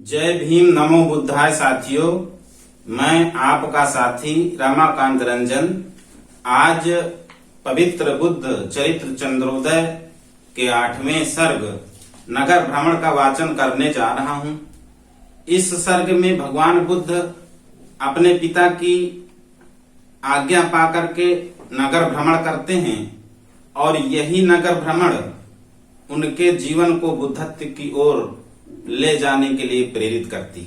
जय भीम, नमो बुद्धाय साथियों। मैं आपका साथी रमाकांत रंजन आज पवित्र बुद्ध चरित्र चंद्रोदय के 8वें सर्ग नगर भ्रमण का वाचन करने जा रहा हूं। इस सर्ग में भगवान बुद्ध अपने पिता की आज्ञा पाकर के नगर भ्रमण करते हैं और यही नगर भ्रमण उनके जीवन को बुद्धत्व की ओर ले जाने के लिए प्रेरित करती।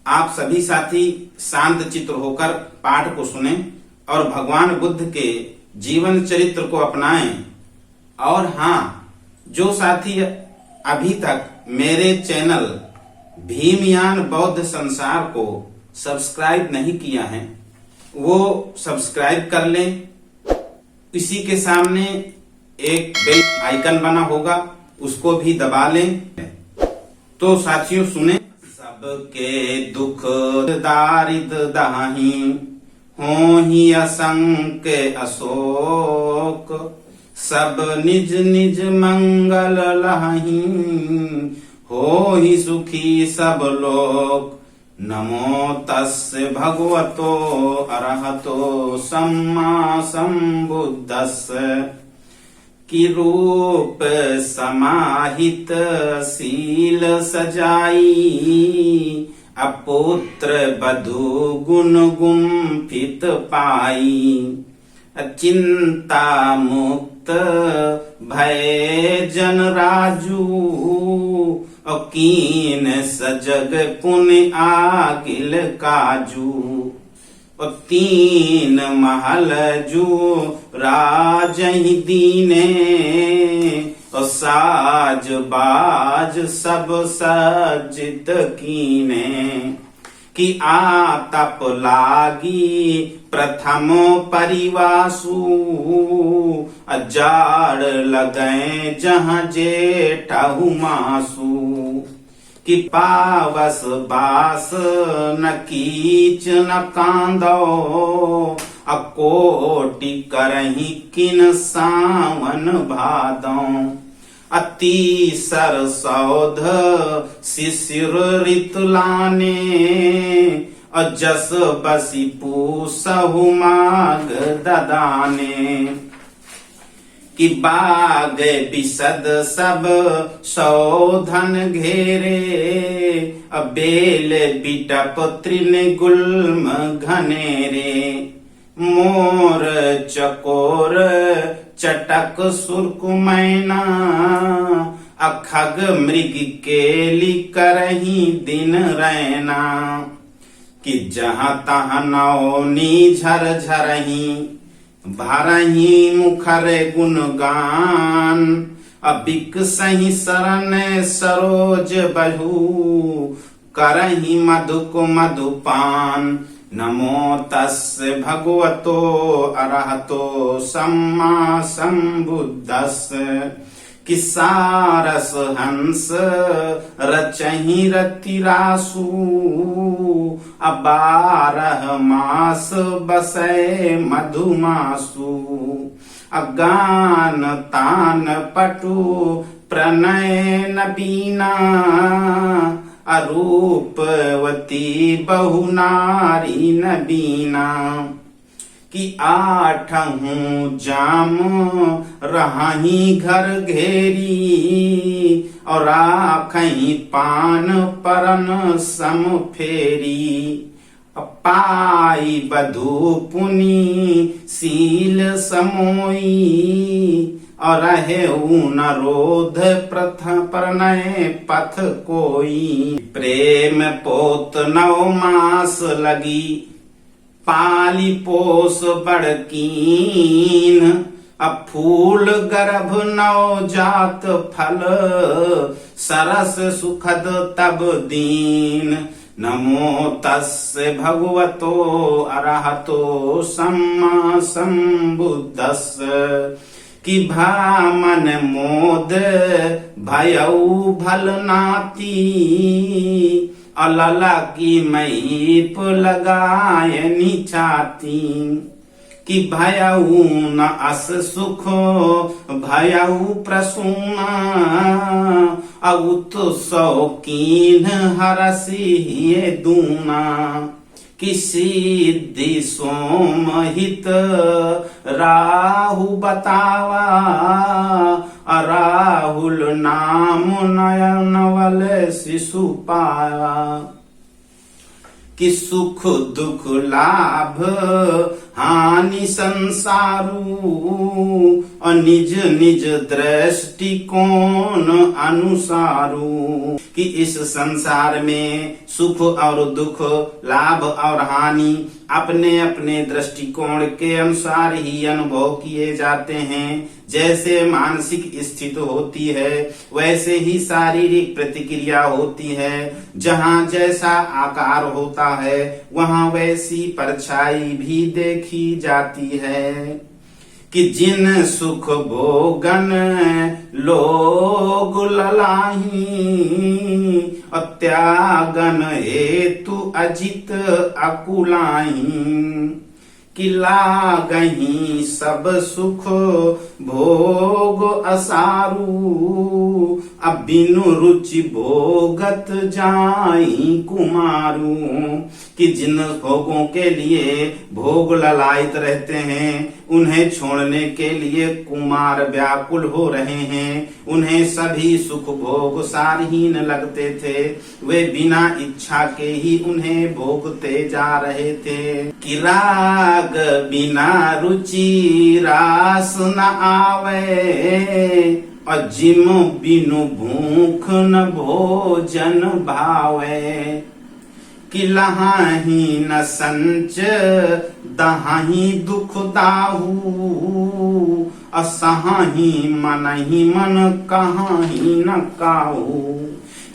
आप सभी साथी शांत चित्त होकर पाठ को सुने और भगवान बुद्ध के जीवन चरित्र को अपनाएं। और हाँ, जो साथी अभी तक मेरे चैनल भीमयान बौद्ध संसार को सब्सक्राइब नहीं किया है वो सब्सक्राइब कर लें। इसी के सामने एक बेल आइकन बना होगा, उसको भी दबा लें। तो साथियों सुने। सबके दुख दारिद दाही होहि असंख्य अशोक, सब निज निज मंगल लहि होहि सुखी सब लोक। नमो तस्य भगवतो अरहतो सम्मा सम्बुद्धस्य, कि रूप समाहित शील सजाई। अपुत्र बधु गुण गुम्फित पाई, चिंता मुक्त भय जन राजू। कीन सजग पुण्य आकिल काजू। और 3 महल जू राजहि दीने, और साज बाज सब सज्जित कीने। कि आतप लागी प्रथम परिवासु, जाड़ लगए जहाँ जेठहु मासु। कि पावस बास न कीच न कांदो, अकोटि करही किन सावन भादो। अति सरसौध शिशिर ऋतु लाने, जस बसी पूसहु माघ ददाने। कि बाग बिसद सब सौधन घेरे, बेल बिटप तृण गुल्म घनेरे। मोर चकोर चटक सुर्क मैना, अखग मृग केली करही दिन रैना। कि जहाँ तहाँ नौनी झर झरही, भरही मुखर गुणगान। अबिक सही शरण सरोज बहू, करही मधुक मधुपान। नमो तस्य भगवतो अरहतो सम्मा सम्बुद्धस्य। कि सारस हंस रचहि रतिरासु, 12 मास बसै मधुमासु। अगान तान पटु प्रणय नबीना, अरूपवती बहु नारी नबीना। कि 8 जाम रही घर घेरी, और आखही पान परन सम फेरी। पाई बधु पुनि शील समोई, और रहे न रोध प्रथ प्रणय पथ कोई। प्रेम पोत 9 मास लगी, पाली पोस बड़कीन। फूल गर्भ नवजात फल, सरस सुखद तब दीन। नमो तस्य भगवतो अरहतो सम्मा सम्बुद्धस्य। कि भामन मोद भयऊ भल नाती, अलला की मैप लगायनी छाती। कि भयऊ न अस सुख भयऊ प्रसूना अउत शौकीन हरसी दूना कि सिद्धि सोमहित राहु बतावा राहुल नाम नयन वल शिशु पावा कि सुख दुख लाभ हानि संसारू निज निज दृष्टिकोण अनुसारू कि इस संसार में सुख और दुख लाभ और हानि अपने अपने दृष्टिकोण के अनुसार ही अनुभव किए जाते हैं। जैसे मानसिक स्थिति होती है वैसे ही शारीरिक प्रतिक्रिया होती है। जहाँ जैसा आकार होता है वहाँ वैसी परछाई भी देखी जाती है कि जिन सुख भोगन लोग ललाही त्यागन हेतु अजित अकुलाही कि लागही सब सुख भोग असारू अब बिनु रुचि भोगत जाई कुमारू कि जिन भोगों के लिए भोग ललायित रहते हैं उन्हें छोड़ने के लिए कुमार व्याकुल हो रहे हैं। उन्हें सभी सुख भोग सारहीन लगते थे, वे बिना इच्छा के ही उन्हें भोगते जा रहे थे कि राग बिना रुचि रास न आवे और जिम बिनु भूख न भोजन भावे कि लहाही न संच दहाही दुख दाहू असहाही मन ही मन कहाही न काहू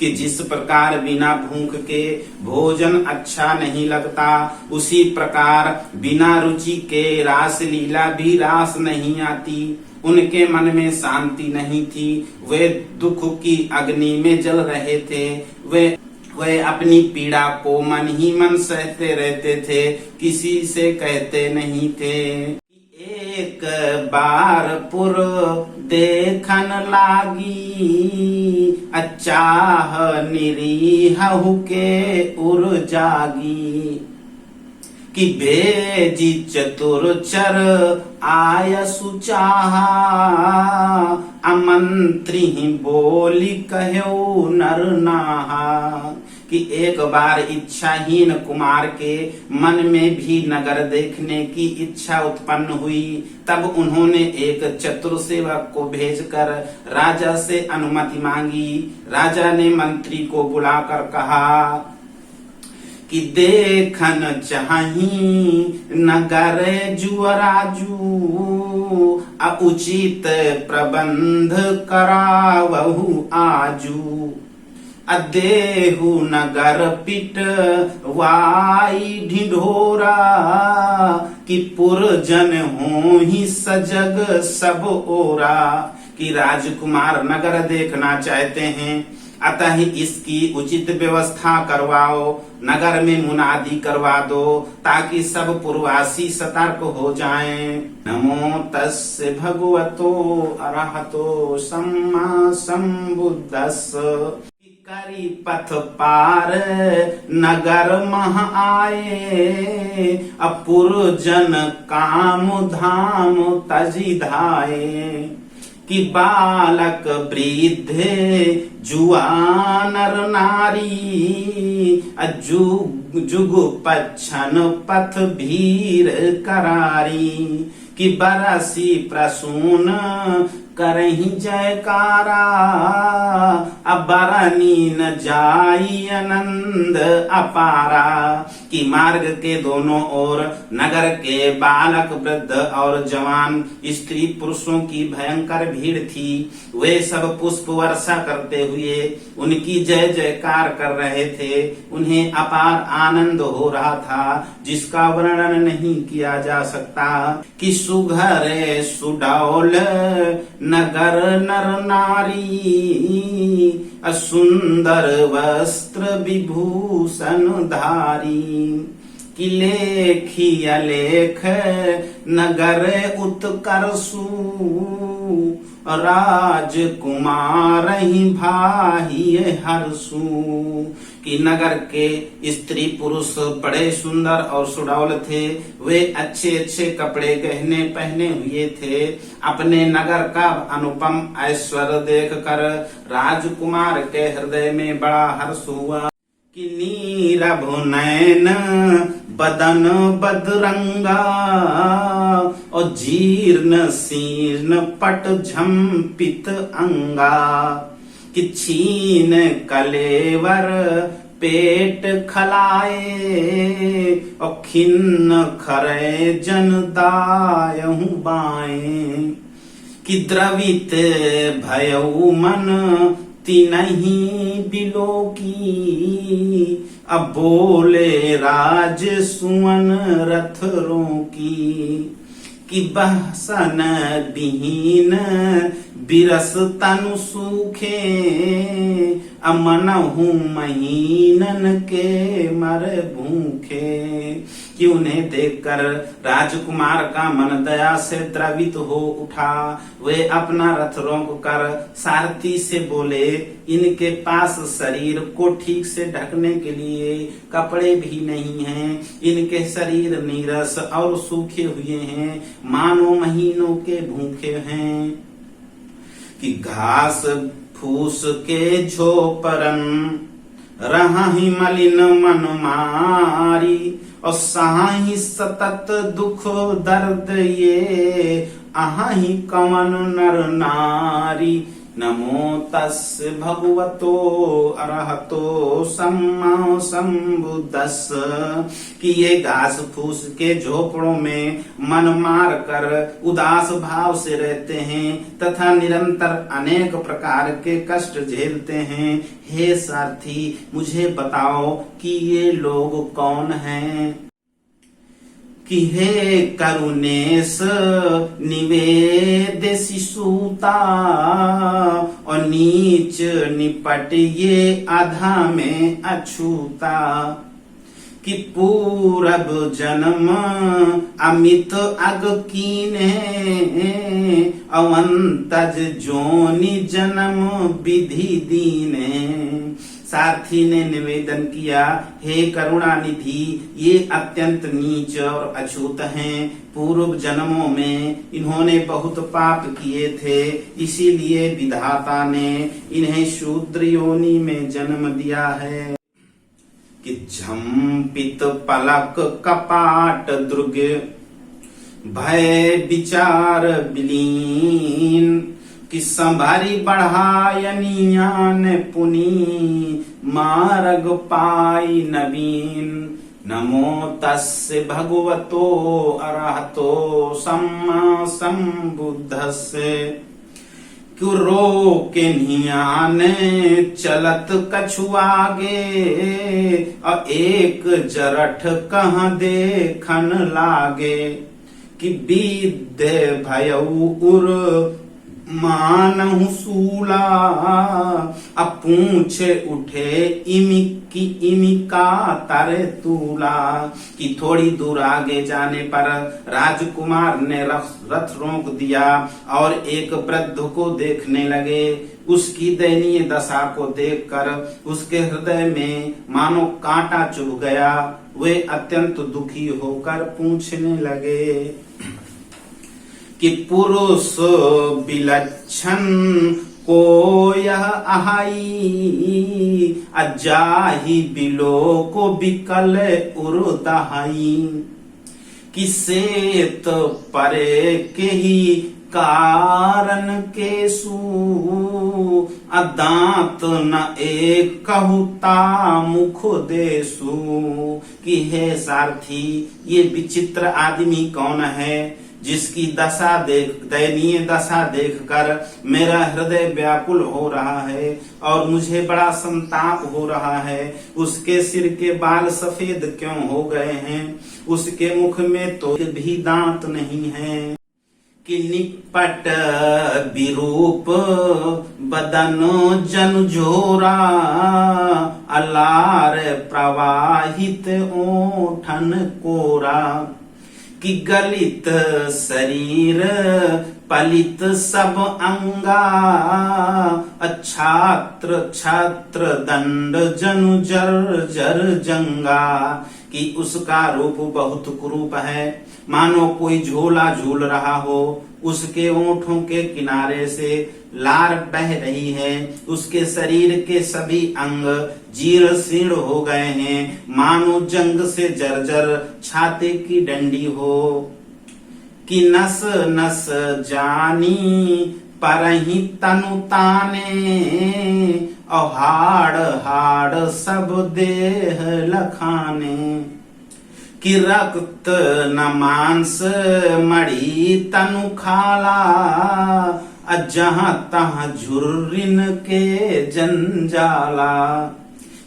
कि जिस प्रकार बिना भूख के भोजन अच्छा नहीं लगता उसी प्रकार बिना रुचि के रास लीला भी रास नहीं आती। उनके मन में शांति नहीं थी, वे दुख की अग्नि में जल रहे थे। वे अपनी पीड़ा को मन ही मन सहते रहते थे, किसी से कहते नहीं थे। एक बार पुर देखन लागी अचाह निरीहु के उर जागी कि भेजी चतुर चर आय सुचाहा अमंत्री बोली कहो नर नाहा कि एक बार इच्छाहीन कुमार के मन में भी नगर देखने की इच्छा उत्पन्न हुई। तब उन्होंने एक चतुर सेवक को भेजकर राजा से अनुमति मांगी। राजा ने मंत्री को बुलाकर कहा कि देखन चाही नगर जुअराजू उचित प्रबंध करावहु आजू अदेहु नगर पिट वाई ढिढोरा कि पुरजन हो ही सजग सब ओरा कि राजकुमार नगर देखना चाहते हैं, अतः इसकी उचित व्यवस्था करवाओ। नगर में मुनादी करवा दो ताकि सब पुरवासी सतर्क हो जाएं। नमो तस्य भगवतो अरहतो सम्मा सम्बुद्धस्स करी पथ पार नगर मह आए अपुर जन काम धाम तजी धाये कि बालक वृद्धे जुआनर नारी जुग जुग पच्छन पथ भीर करारी कि बरसी प्रसून करही जयकारा अबरनी न जाई आनंद अपारा कि मार्ग के दोनों ओर नगर के बालक वृद्ध और जवान स्त्री पुरुषों की भयंकर भीड़ थी। वे सब पुष्प वर्षा करते हुए उनकी जय जयकार कर रहे थे। उन्हें अपार आनंद हो रहा था जिसका वर्णन नहीं किया जा सकता कि सुघर सुडौल नगर नर नारी सुंदर वस्त्र विभूषण धारी कि लेखिया लेख नगर उत्कर्षु राजकुमार ही भाई हर्षु। कि नगर के स्त्री पुरुष बड़े सुंदर और सुडौल थे। वे अच्छे अच्छे कपड़े गहने पहने हुए थे। अपने नगर का अनुपम ऐश्वर्य देखकर राजकुमार के हृदय में बड़ा हर्ष हुआ। कि नीरभ नयन बदन बदरंगा और जीर्ण शीर्ण पट झम्पित अंगा। कि छीन कलेवर पेट खलाए और खिन्न खरे जन दायहु बाएं। कि द्रवित भयउ मन तिनहि बिलोकी अब बोले राज सुवन रथ रोकी। कि बहसन बिहीन बिरस तनु सूखे अमनहु महीनन के मर भूखे। कि उन्हें देखकर राजकुमार का मन दया से द्रवित हो उठा। वे अपना रथ रोक कर सारथी से बोले, इनके पास शरीर को ठीक से ढकने के लिए कपड़े भी नहीं हैं। इनके शरीर नीरस और सूखे हुए हैं, मानो महीनों के भूखे हैं। कि घास फूस के झोपरन रहाहि मलिन मन मारी और सहाहि सतत दुख दर्द ये अहाहि कवन नर नारी। नमो तस्य भगवतो अरहतो सम्मा सम्बुद्धस्स। कि ये घास फूस के झोपड़ों में मन मार कर उदास भाव से रहते हैं तथा निरंतर अनेक प्रकार के कष्ट झेलते हैं। हे सारथी, मुझे बताओ कि ये लोग कौन हैं। कि हे करुणेश निवेद शिशुता और नीच निपट ये अधा में अछूता। कि पूरब जन्म अमित अग कीने अवंतज जोनि जन्म विधि दीने। सारथी ने निवेदन किया, हे करुणा निधि, ये अत्यंत नीच और अछूत हैं। पूर्व जन्मों में इन्होंने बहुत पाप किए थे, इसीलिए विधाता ने इन्हें शूद्र योनि में जन्म दिया है। कि झम्पित पलक कपाट दुर्ग भय विचार विलीन। कि संभारी बढ़ायनियान पुनी मार्ग पाई नवीन। नमो तस्य भगवतो अरहतो सम्मा सम्बुद्धस्स। रो के नियाने चलत कछु आगे और एक जरठ कहाँ देखन लागे। कि विद्य भयउ उर मानहु सूला अब पूछे उठे इमिकी इमिका तारे तूला। कि थोड़ी दूर आगे जाने पर राजकुमार ने रथ रोक दिया और एक वृद्ध को देखने लगे। उसकी दयनीय दशा को देखकर उसके हृदय में मानो कांटा चुभ गया। वे अत्यंत दुखी होकर पूछने लगे कि पुरुष विलक्षण को यह अहाई अजाहि बिलो को बिकल उरुदहाई। कि सेत परे के ही कारण केसु अदांत न एक कहूता मुख देसु। कि हे सारथी, ये विचित्र आदमी कौन है जिसकी दशा देख दयनीय दशा देखकर मेरा हृदय व्याकुल हो रहा है और मुझे बड़ा संताप हो रहा है। उसके सिर के बाल सफेद क्यों हो गए हैं? उसके मुख में तो भी दांत नहीं है। कि निपट विरूप बदन जन जोरा अलार प्रवाहित ओठन कोरा, कि गलित शरीर पलित सब अंगा, छात्र छात्र दंड जनु जर जर जंगा, कि उसका रूप बहुत कुरूप है, मानो कोई झोला झूल रहा हो, उसके ओंठों के किनारे से लार बह रही है, उसके शरीर के सभी अंग जीर्ण शीर्ण हो गए हैं, मानो जंग से जर्जर छाते की डंडी हो, कि नस नस जानी परहि तनु ताने, और हाड़ हाड़ सब देह लखाने, कि रक्त न मांस मड़ी तनु खाला, जहां तहां झुर्रिन के जंजाला,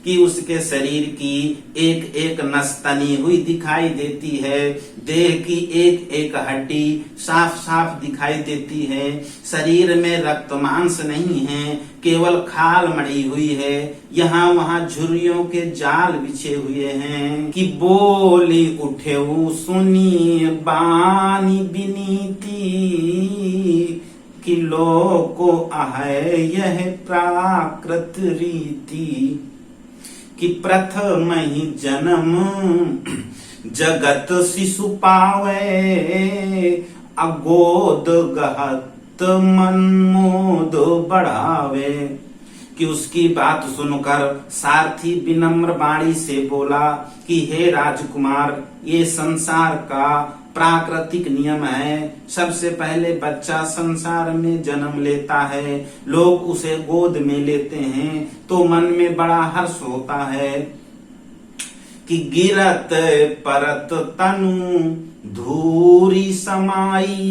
कि उसके शरीर की एक एक नस तनी हुई दिखाई देती है, देह की एक एक हड्डी साफ साफ दिखाई देती है, शरीर में रक्त मांस नहीं है, केवल खाल मड़ी हुई है, यहाँ वहाँ झुर्रियों के जाल बिछे हुए हैं, कि बोली उठे सुनी बानी बिनीती, कि लोको आहे यह प्राकृत रीति, कि प्रथम ही जन्म जगत शिशु पावे, अगोद गहत मन मोद बढ़ावे, कि उसकी बात सुनकर सारथी विनम्र वाणी से बोला कि हे राजकुमार, ये संसार का प्राकृतिक नियम है, सबसे पहले बच्चा संसार में जन्म लेता है, लोग उसे गोद में लेते हैं तो मन में बड़ा हर्ष होता है, कि गिरत परत तनु धूरी समाई,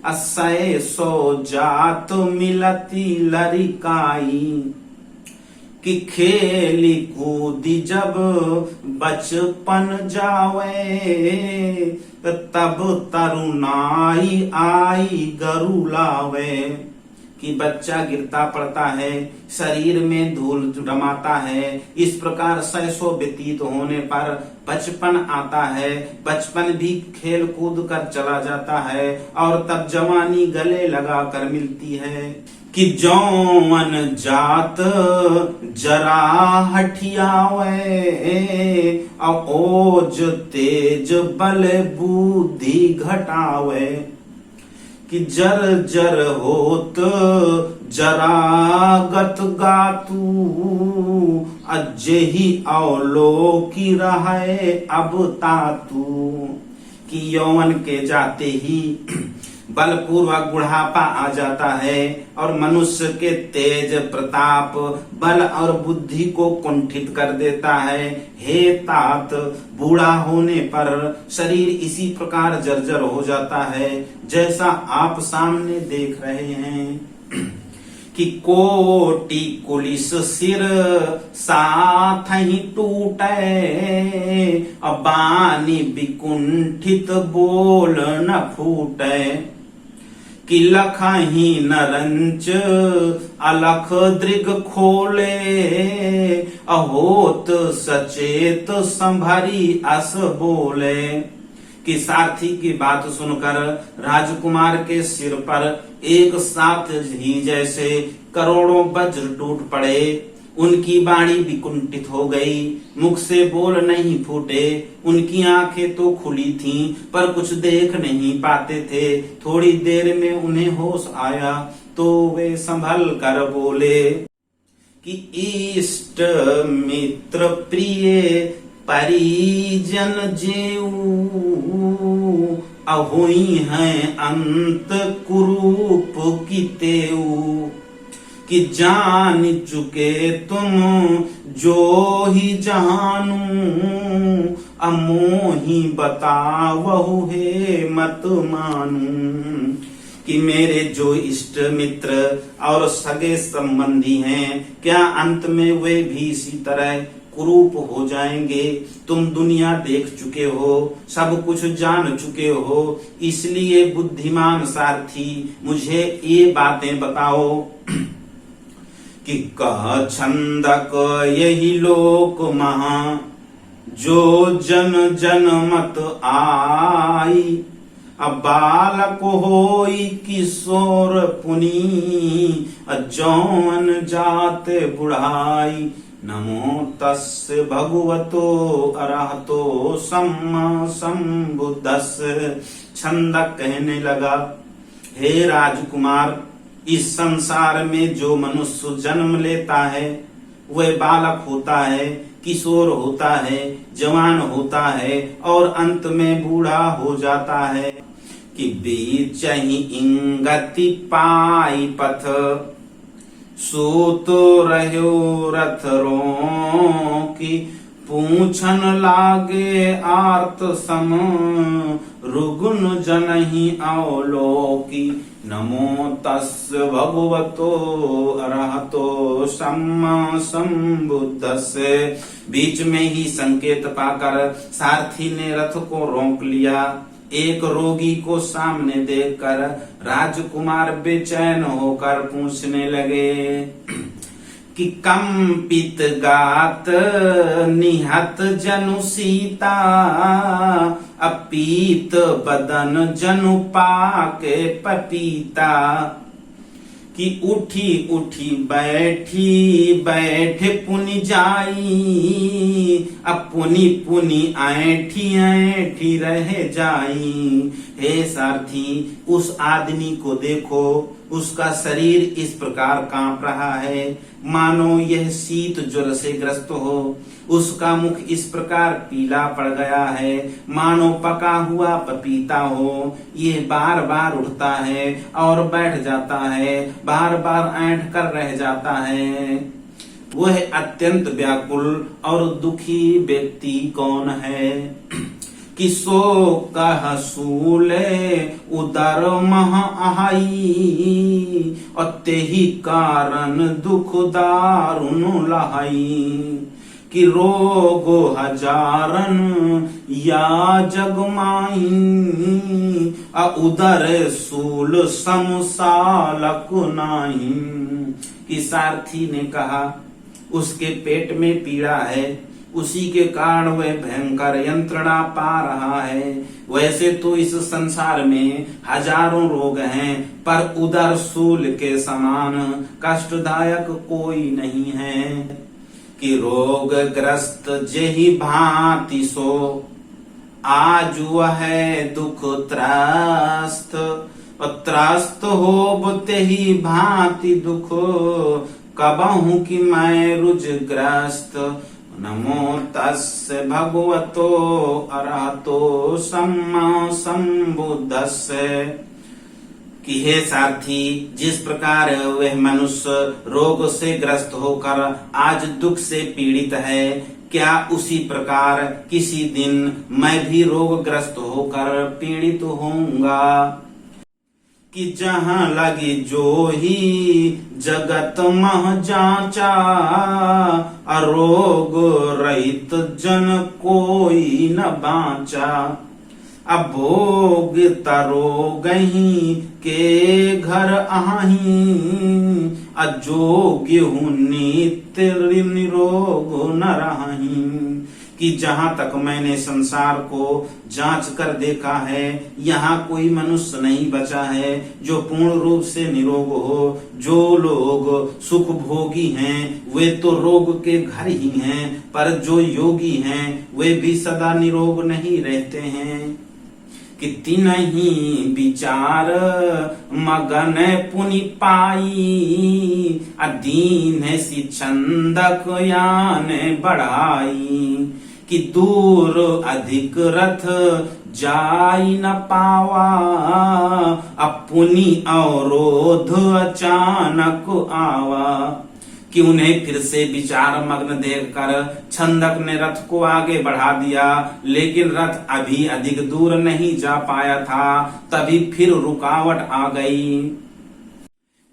असय सो जात मिलती लरिकाई, कि खेली कूदी जब बचपन जावे, तब तरुणाई आई गरु लावे, कि बच्चा गिरता पड़ता है, शरीर में धूल जमाता है, इस प्रकार सैसो व्यतीत होने पर बचपन आता है, बचपन भी खेल कूद कर चला जाता है, और तब जवानी गले लगा कर मिलती है, कि जौवन जात जरा हठियावे, ओज तेज बल बुद्धि घटावे, कि जर जर होत जरा गत गातू, अजेही अवलोकी रहे अब तातू, कि यौवन के जाते ही बलपूर्वक बुढ़ापा आ जाता है और मनुष्य के तेज प्रताप बल और बुद्धि को कुंठित कर देता है। हे तात, बूढ़ा होने पर शरीर इसी प्रकार जर्जर हो जाता है जैसा आप सामने देख रहे हैं कि कोटि कुलिस सिर साथ ही टूटे, बानी विकुंठित बोल न फूटे, कि लखही नरंच अलख दृग खोले, अहोत सचेत संभरी अस बोले। कि सारथी की बात सुनकर राजकुमार के सिर पर एक साथ ही जैसे करोड़ों वज्र टूट पड़े, उनकी वाणी विकुंठित हो गई, मुख से बोल नहीं फूटे, उनकी आंखें तो खुली थीं पर कुछ देख नहीं पाते थे। थोड़ी देर में उन्हें होश आया तो वे संभल कर बोले कि इष्ट मित्र प्रिय परिजन जेऊ, अहोई हैं अंत कुरूप की तेऊ, कि जान चुके तुम जो ही जहानू, अमोही बतावहु हे मत मानू। कि मेरे जो इष्ट मित्र और सगे संबंधी हैं, क्या अंत में वे भी इसी तरह कुरूप हो जाएंगे? तुम दुनिया देख चुके हो, सब कुछ जान चुके हो, इसलिए बुद्धिमान सारथी मुझे ये बातें बताओ कि कह छंदक यही लोक महा, जो जन जन मत आई। अब बालक होई किशोर पुनी, जौन जाते बुढ़ाई। नमो तस्य भगवतो अरहतो सम्मा संबुद्धस्य। छंदक कहने लगा, हे राजकुमार, इस संसार में जो मनुष्य जन्म लेता है वह बालक होता है, किशोर होता है, जवान होता है और अंत में बूढ़ा हो जाता है। कि बीच ही इंगति पाई पथ, सूत रहो रथ रोकी। पूछन लागे आर्त सम, रुगुन जनहि अवलोकी। नमो तस्य भगवतो अरहतो सम्मा संबुद्धस्य। बीच में ही संकेत पाकर सारथी ने रथ को रोक लिया। एक रोगी को सामने देखकर राजकुमार बेचैन होकर पूछने लगे कि कंपित गात निहत जनु सीता, अपीत बदन जनु पाके पपीता। कि उठी उठी बैठी बैठे पुनि जाई, अब पुनि पुनि ऐठी ऐठी रह जाई। हे सारथी, उस आदमी को देखो, उसका शरीर इस प्रकार कांप रहा है मानो यह शीत ज्वर से ग्रस्त हो। उसका मुख इस प्रकार पीला पड़ गया है मानो पका हुआ पपीता हो। ये बार बार उठता है और बैठ जाता है, बार बार ऐंठ कर रह जाता है। वह अत्यंत व्याकुल और दुखी व्यक्ति कौन है? कि सो कह सूले उदर मह आहाई, और तेहि कारण दुख दारुण लहाई। कि रोग हजारन या जगमाई, उदर सूल समसालक नाही। कि सारथी ने कहा, उसके पेट में पीड़ा है, उसी के कारण वह भयंकर यंत्रणा पा रहा है। वैसे तो इस संसार में हजारों रोग हैं, पर उदर सूल के समान कष्टदायक कोई नहीं है। कि रोग ग्रस्त जेहि भांति सो, आज वह दुख त्रस्त, त्रस्त हो तेहि भांति दुख, कबहू कि मैं रुजग्रस्त। नमो तस्य भगवतो अरहतो सम्मा संबुद्धस्य। कि हे सारथी, जिस प्रकार वह मनुष्य रोग से ग्रस्त होकर आज दुख से पीड़ित है, क्या उसी प्रकार किसी दिन मैं भी रोगग्रस्त होकर पीड़ित होऊंगा। कि जहाँ लगी जो ही जगत मह जाचा, अरोग रहित जन कोई न बाचा। अभोग तरोगहि के घर आही, अजोग्य हूँ नित्य निरोग न रही। कि जहाँ तक मैंने संसार को जांच कर देखा है, यहाँ कोई मनुष्य नहीं बचा है जो पूर्ण रूप से निरोग हो। जो लोग सुख भोगी हैं वे तो रोग के घर ही हैं, पर जो योगी हैं वे भी सदा निरोग नहीं रहते हैं। कि तिनहि विचार मगन पुनि पाई, अदीन सी छंदक यान बढ़ाई। कि दूर अधिक रथ जाई न पावा, अपुनि अवरोध अचानक आवा। कि उन्हें फिर से विचार मग्न देखकर छंदक ने रथ को आगे बढ़ा दिया, लेकिन रथ अभी अधिक दूर नहीं जा पाया था, तभी फिर रुकावट आ गई।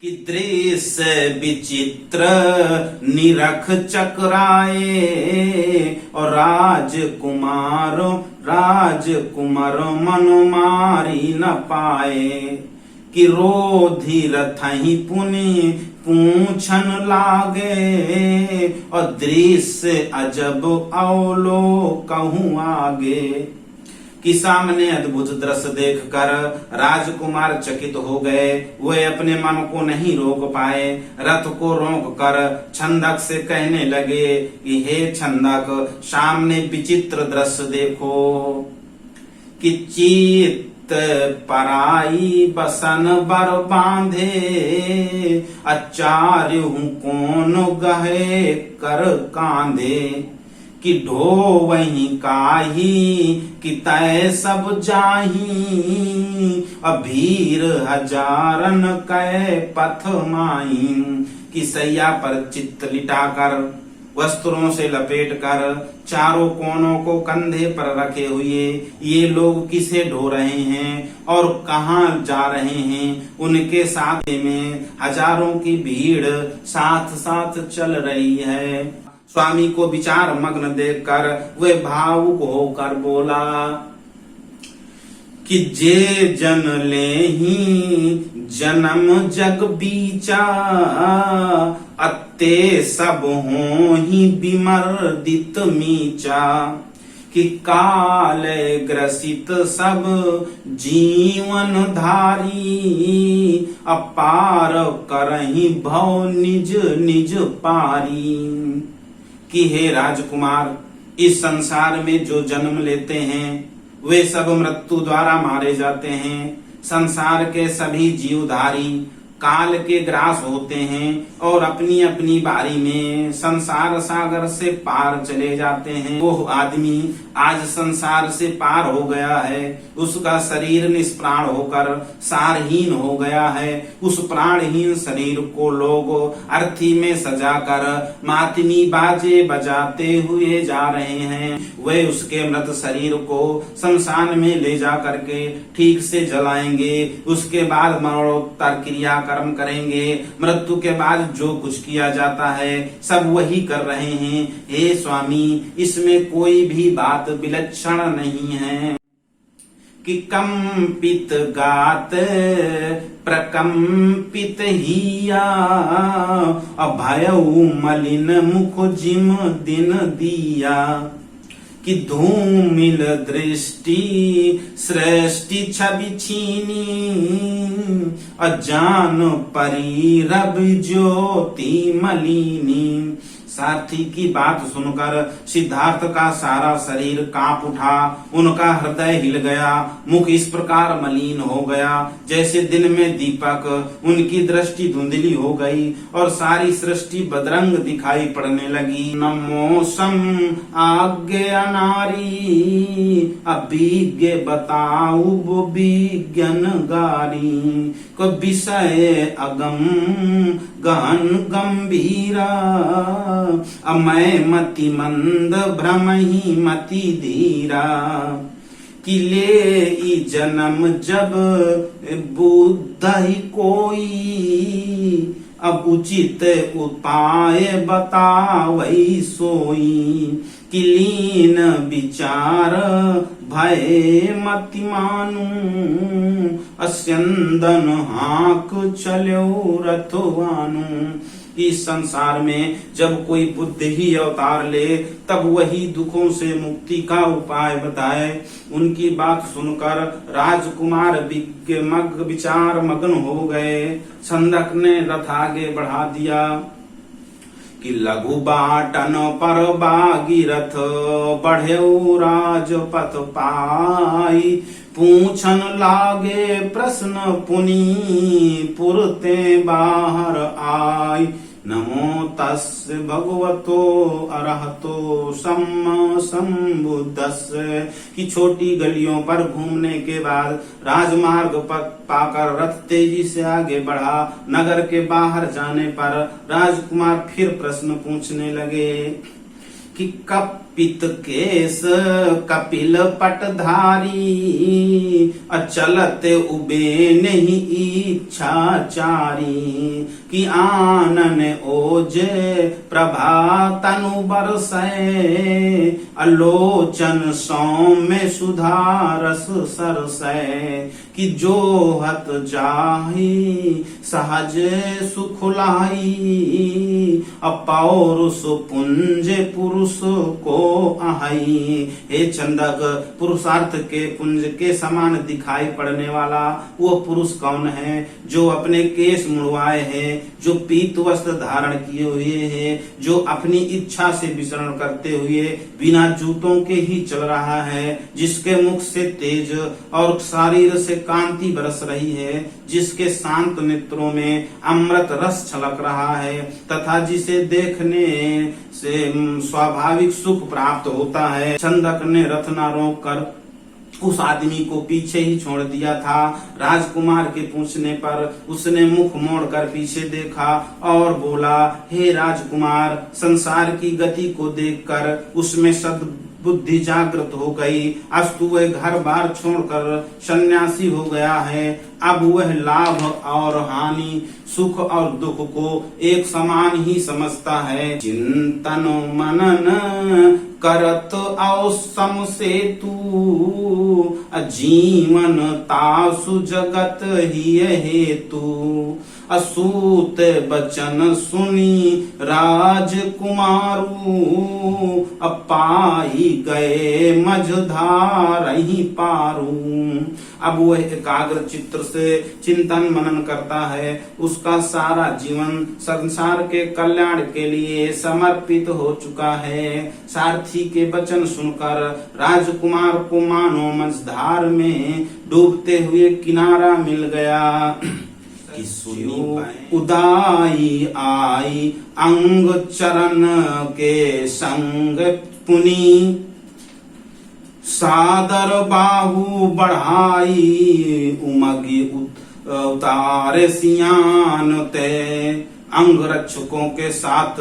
कि दृश्य विचित्र निरख चकराए, और राजकुमार मन मारी न पाए। कि रोधी रथहि पुनि पूछन लागे और दृश्य अजब अवलोकहूं आगे। कि सामने अद्भुत दृश्य देखकर राजकुमार चकित हो गए। वे अपने मन को नहीं रोक पाए। रथ को रोक कर छंदक से कहने लगे कि हे छंदक, सामने विचित्र दृश्य देखो। कि चित्त पराई बसन बर बांधे, आचार्य कौन गहे कर कांधे। कि ढो वही काही कि तय सब जाही, अभीर हजारन कै पथ माही। कि सैया पर चित्त लिटाकर वस्त्रों से लपेट कर चारों कोनों को कंधे पर रखे हुए ये लोग किसे ढो रहे हैं और कहाँ जा रहे हैं। उनके साथ में हजारों की भीड़ साथ साथ चल रही है। स्वामी को विचार मग्न देखकर वे भावुक होकर बोला कि जे जन ले ही जन्म जग बीचा, अत्ते सब हो ही विमर्दित मीचा। कि काल ग्रसित सब जीवन धारी, अपार करही भव निज निज पारी। कि हे राजकुमार, इस संसार में जो जन्म लेते हैं वे सब मृत्यु द्वारा मारे जाते हैं। संसार के सभी जीवधारी काल के ग्रास होते हैं और अपनी अपनी बारी में संसार सागर से पार चले जाते हैं। वो आदमी आज संसार से पार हो गया है, उसका शरीर निष्प्राण होकर सारहीन हो गया है। उस प्राणहीन शरीर को लोग अर्थी में सजाकर मातमी बाजे बजाते हुए जा रहे हैं। वे उसके मृत शरीर को शमशान में ले जा करके ठीक से जलाएंगे। उसके बाद मरणोत्तर क्रिया कर्म करेंगे। मृत्यु के बाद जो कुछ किया जाता है सब वही कर रहे हैं। हे स्वामी, इसमें कोई भी बात विलक्षण नहीं है। कि कंपित गात प्रकंपित हिया, अभयउ मलिन मुख जिम दिन दिया। कि धूमिल दृष्टि सृष्टि छवि छीनी, अजान परी रब ज्योति मलिनी। सारथी की बात सुनकर सिद्धार्थ का सारा शरीर कांप उठा, उनका हृदय हिल गया, मुख इस प्रकार मलिन हो गया जैसे दिन में दीपक। उनकी दृष्टि धुंधली हो गई और सारी सृष्टि बदरंग दिखाई पड़ने लगी। नमोसम आज्ञे अनारी, अभिज्ञ बताऊ विज्ञान गारी। को विषय अगम गहन गंभीरा, अमय मति मंद भ्रमहि मति धीरा। कि ले ई जन्म जब बुद्ध ही कोई, अब उचित उपाय बतावई सोई। कि लीन विचार भय मति मानू, अस्यंदन हाक चलो रथवानू। इस संसार में जब कोई बुद्ध ही अवतार ले तब वही दुखों से मुक्ति का उपाय बताए। उनकी बात सुनकर राजकुमार विचार मग्न हो गए। छंदक ने रथ आगे बढ़ा दिया। कि लघु बाटन पर बागी रथ, बढ़ेऊ राजपथ पाई। पूछन लागे प्रश्न पुनि, पुरते बाहर आई। नमो तस् भगवतो अरहतो सम्मा संबुद्धस्य। कि छोटी गलियों पर घूमने के बाद राजमार्ग पर पाकर रथ तेजी से आगे बढ़ा। नगर के बाहर जाने पर राजकुमार फिर प्रश्न पूछने लगे। कि कप पित केस कपिल पटधारी, अचलत उबे नहीं इच्छाचारी, कि आनन ओजे प्रभा तनु बरसै, अलोचन सौम्य सुधारस सरसै, कि जो हत जाहि सहज सुख लाही, अपौरुष पुंज पुरुष को आहई। हे चंदक, पुरुषार्थ के पुंज के समान दिखाई पड़ने वाला वो पुरुष कौन है जो अपने केस मुड़वाए है, जो पीत वस्त्र धारण किए हुए है, जो अपनी इच्छा से विचरण करते हुए बिना जूतों के ही चल रहा है, जिसके मुख से तेज और शरीर से कांति बरस रही है, जिसके शांत नेत्रों में अमृत रस छलक रहा है, तथा जिसे देखने से स्वाभाविक सुख प्राप्त होता है। चंदक ने रथ न रोक कर उस आदमी को पीछे ही छोड़ दिया था। राजकुमार के पूछने पर उसने मुख मोड़कर पीछे देखा और बोला, हे राजकुमार, संसार की गति को देखकर उसमें बुद्धि जागृत हो गई। अस्तु वह घर बार छोड़कर सन्यासी हो गया है। अब वह लाभ और हानि, सुख और दुख को एक समान ही समझता है। चिंतन मनन करत औसम से तू, जीवन तासु जगत ही हेतु। असूत बचन सुनी राजकुमारू, अपाई गए मझधार ही पारू। अब वह एकाग्र चित्र से चिंतन मनन करता है। उसका सारा जीवन संसार के कल्याण के लिए समर्पित हो चुका है। सारथी के वचन सुनकर राजकुमार को मानो मझधार में डूबते हुए किनारा मिल गया। कि सुनी उदाई आई अंग चरण के संग पुनी, सादर बाहु बढ़ाई उमगी उतारे सियान ते। अंग रक्षकों के साथ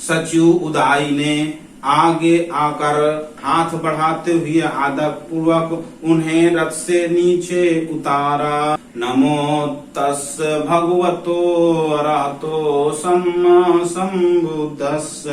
सचिव उदाई ने आगे आकर हाथ बढ़ाते हुए आदर पूर्वक उन्हें रथ से नीचे उतारा। नमो तस् भगवतो अरहतो सम्मा सम्बुद्धस्स।